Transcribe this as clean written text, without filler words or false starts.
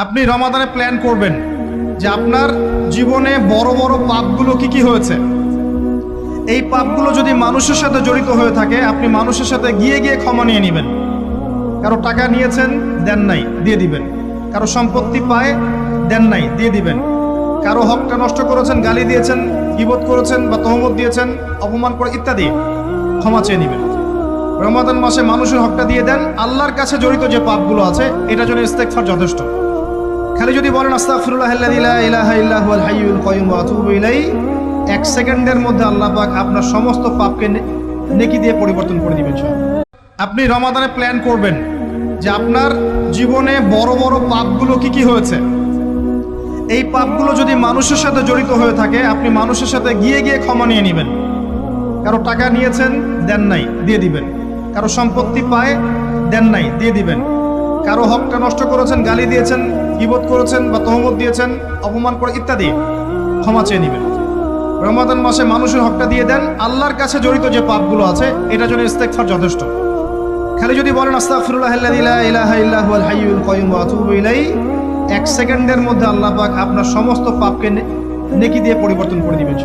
আপনি রমাদানে প্ল্যান করবেন যে আপনার জীবনে বড় বড় পাপগুলো কি কি হয়েছে। এই পাপগুলো যদি মানুষের সাথে জড়িত হয়ে থাকে, আপনি মানুষের সাথে গিয়ে গিয়ে ক্ষমা নিয়ে নেবেন। কারো টাকা নিয়েছেন, দেন নাই, দিয়ে দিবেন। কারো সম্পত্তি পায়, দেন নাই, দিয়ে দিবেন। কারো হকটা নষ্ট করেছেন, গালি দিয়েছেন, গীবত করেছেন বা তহমত দিয়েছেন, অপমান করে ইত্যাদি, ক্ষমা চেয়ে নেবেন। রমাদান মাসে মানুষের হকটা দিয়ে দেন। আল্লাহর কাছে জড়িত যে পাপগুলো আছে, এটার জন্য ইস্তেগফার যথেষ্ট। খালি যদি বলেন আস্তাগফিরুল্লাহাল্লাযী লা ইলাহা ইল্লা হুয়াল হাইয়ুল কাইয়্যুম ওয়া আতুবু ইলাইহি, এক সেকেন্ডের মধ্যে আল্লাহ পাক আপনার সমস্ত পাপকে নেকি দিয়ে পরিবর্তন করে দিবেন। আপনি রমাদানে প্ল্যান করবেন যে আপনার জীবনে বড় বড় পাপগুলো কি কি হয়েছে। এই পাপগুলো যদি মানুষের সাথে জড়িত হয়ে থাকে, আপনি মানুষের সাথে গিয়ে গিয়ে ক্ষমা নিয়ে নেবেন। কারো টাকা নিয়েছেন, দেন নাই, দিয়ে দিবেন। কারো সম্পত্তি পায়, দেন নাই, দিয়ে দিবেন। কারো হকটা নষ্ট করেছেন, গালি দিয়েছেন, গীবত করেছেন বা তহমত দিয়েছেন, অপমান করে ইত্যাদি, ক্ষমা চেয়ে নেবেন। রমাদান মাসে মানুষের হকটা দিয়ে দেন। আল্লাহর কাছে জড়িত যে পাপগুলো আছে, এটার জন্য ইস্তেগফার যথেষ্ট। খালি যদি বলেন আস্তাগফিরুল্লাহাল্লাযী লা ইলাহা ইল্লা হুয়াল হাইয়ুল কাইয়্যুম ওয়া আতুবু ইলাইহি, এক সেকেন্ডের মধ্যে আল্লাহ পাক আপনার সমস্ত পাপকে নেকি দিয়ে পরিবর্তন করে দিবেন।